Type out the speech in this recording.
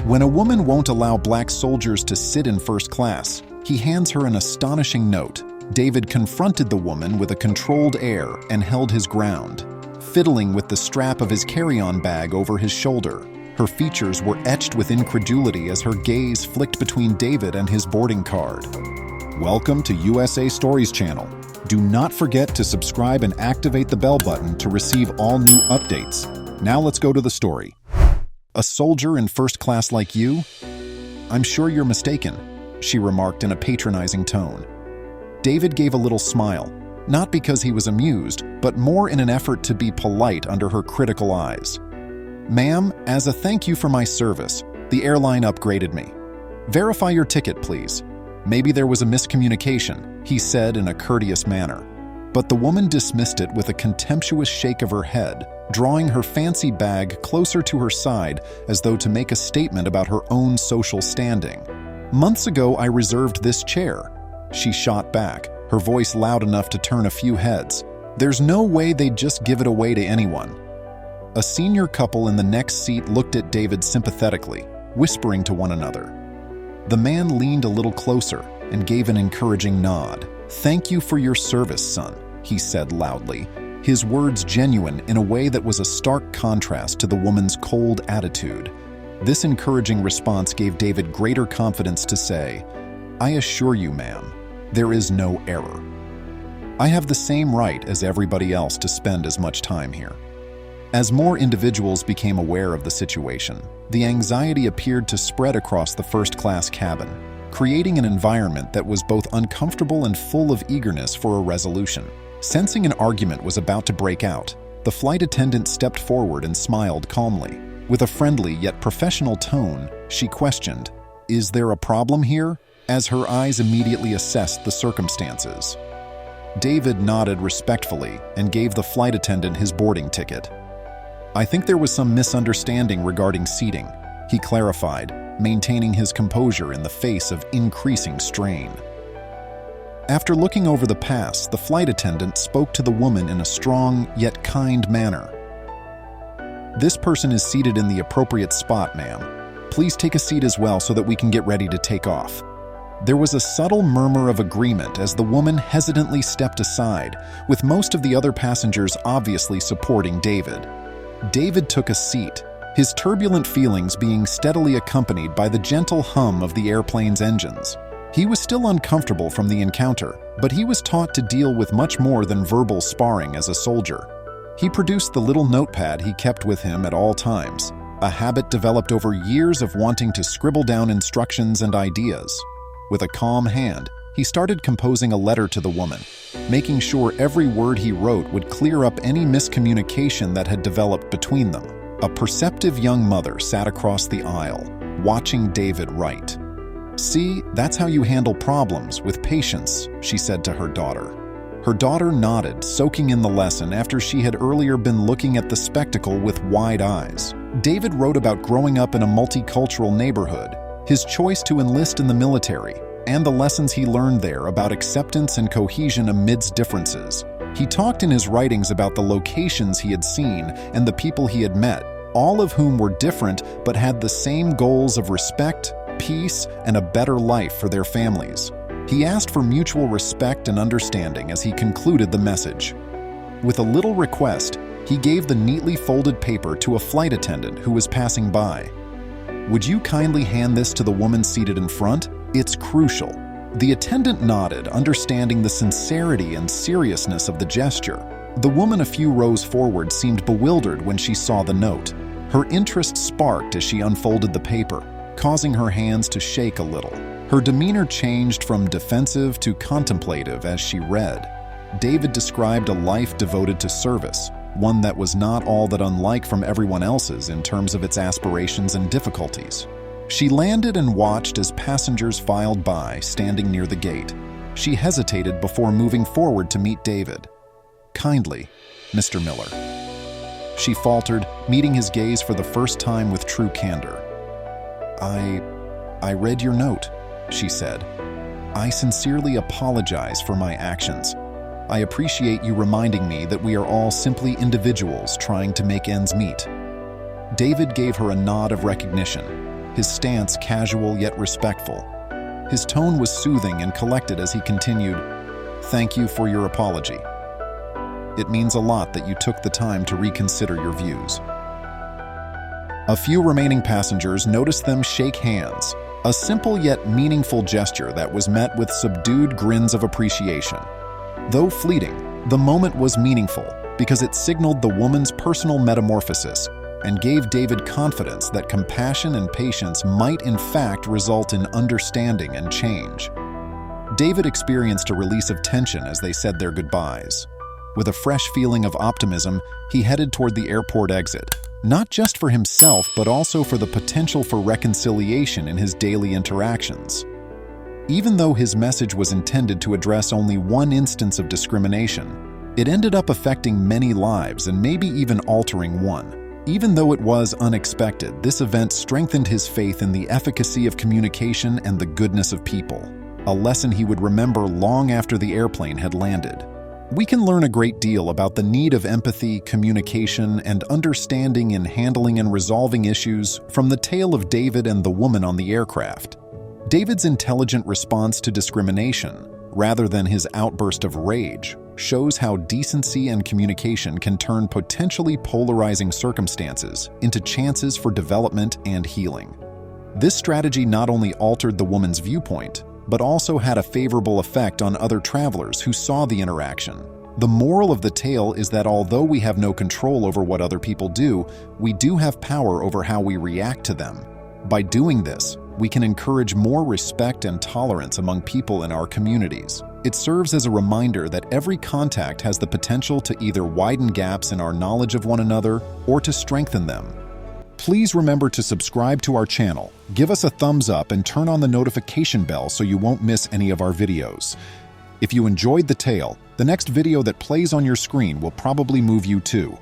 When a woman won't allow black soldiers to sit in first class, he hands her an astonishing note. David confronted the woman with a controlled air and held his ground, fiddling with the strap of his carry-on bag over his shoulder. Her features were etched with incredulity as her gaze flicked between David and his boarding card. Welcome to USA Stories Channel. Do not forget to subscribe and activate the bell button to receive all new updates. Now let's go to the story. A soldier in first class like you? I'm sure you're mistaken, she remarked in a patronizing tone. David gave a little smile, not because he was amused, but more in an effort to be polite under her critical eyes. Ma'am, as a thank you for my service, the airline upgraded me. Verify your ticket, please. Maybe there was a miscommunication, he said in a courteous manner. But the woman dismissed it with a contemptuous shake of her head, drawing her fancy bag closer to her side as though to make a statement about her own social standing. Months ago, I reserved this chair. She shot back, her voice loud enough to turn a few heads. There's no way they'd just give it away to anyone. A senior couple in the next seat looked at David sympathetically, whispering to one another. The man leaned a little closer and gave an encouraging nod. Thank you for your service, son, he said loudly, his words genuine in a way that was a stark contrast to the woman's cold attitude. This encouraging response gave David greater confidence to say, I assure you, ma'am, there is no error. I have the same right as everybody else to spend as much time here. As more individuals became aware of the situation, the anxiety appeared to spread across the first-class cabin, creating an environment that was both uncomfortable and full of eagerness for a resolution. Sensing an argument was about to break out, the flight attendant stepped forward and smiled calmly. With a friendly yet professional tone, she questioned, "Is there a problem here?" as her eyes immediately assessed the circumstances. David nodded respectfully and gave the flight attendant his boarding ticket. I think there was some misunderstanding regarding seating, he clarified, maintaining his composure in the face of increasing strain. After looking over the pass, the flight attendant spoke to the woman in a strong yet kind manner. This person is seated in the appropriate spot, ma'am. Please take a seat as well so that we can get ready to take off. There was a subtle murmur of agreement as the woman hesitantly stepped aside, with most of the other passengers obviously supporting David. David took a seat, his turbulent feelings being steadily accompanied by the gentle hum of the airplane's engines. He was still uncomfortable from the encounter, but he was taught to deal with much more than verbal sparring as a soldier. He produced the little notepad he kept with him at all times, a habit developed over years of wanting to scribble down instructions and ideas. With a calm hand, he started composing a letter to the woman, making sure every word he wrote would clear up any miscommunication that had developed between them. A perceptive young mother sat across the aisle, watching David write. See, that's how you handle problems, with patience, she said to her daughter. Her daughter nodded, soaking in the lesson after she had earlier been looking at the spectacle with wide eyes. David wrote about growing up in a multicultural neighborhood, his choice to enlist in the military, and the lessons he learned there about acceptance and cohesion amidst differences. He talked in his writings about the locations he had seen and the people he had met, all of whom were different but had the same goals of respect, peace, and a better life for their families. He asked for mutual respect and understanding as he concluded the message. With a little request, he gave the neatly folded paper to a flight attendant who was passing by. Would you kindly hand this to the woman seated in front? It's crucial. The attendant nodded, understanding the sincerity and seriousness of the gesture. The woman a few rows forward seemed bewildered when she saw the note. Her interest sparked as she unfolded the paper, causing her hands to shake a little. Her demeanor changed from defensive to contemplative as she read. David described a life devoted to service, one that was not all that unlike from everyone else's in terms of its aspirations and difficulties. She landed and watched as passengers filed by, standing near the gate. She hesitated before moving forward to meet David. Kindly, Mr. Miller. She faltered, meeting his gaze for the first time with true candor. I read your note, she said. I sincerely apologize for my actions. I appreciate you reminding me that we are all simply individuals trying to make ends meet. David gave her a nod of recognition, his stance casual yet respectful. His tone was soothing and collected as he continued, "Thank you for your apology. It means a lot that you took the time to reconsider your views." A few remaining passengers noticed them shake hands, a simple yet meaningful gesture that was met with subdued grins of appreciation. Though fleeting, the moment was meaningful because it signaled the woman's personal metamorphosis and gave David confidence that compassion and patience might in fact result in understanding and change. David experienced a release of tension as they said their goodbyes. With a fresh feeling of optimism, he headed toward the airport exit, not just for himself but also for the potential for reconciliation in his daily interactions. Even though his message was intended to address only one instance of discrimination, it ended up affecting many lives and maybe even altering one. Even though it was unexpected, this event strengthened his faith in the efficacy of communication and the goodness of people, a lesson he would remember long after the airplane had landed. We can learn a great deal about the need of empathy, communication, and understanding in handling and resolving issues from the tale of David and the woman on the aircraft. David's intelligent response to discrimination, rather than his outburst of rage, shows how decency and communication can turn potentially polarizing circumstances into chances for development and healing. This strategy not only altered the woman's viewpoint, but also had a favorable effect on other travelers who saw the interaction. The moral of the tale is that although we have no control over what other people do, we do have power over how we react to them. By doing this, we can encourage more respect and tolerance among people in our communities. It serves as a reminder that every contact has the potential to either widen gaps in our knowledge of one another or to strengthen them. Please remember to subscribe to our channel, give us a thumbs up, and turn on the notification bell so you won't miss any of our videos. If you enjoyed the tale, the next video that plays on your screen will probably move you too.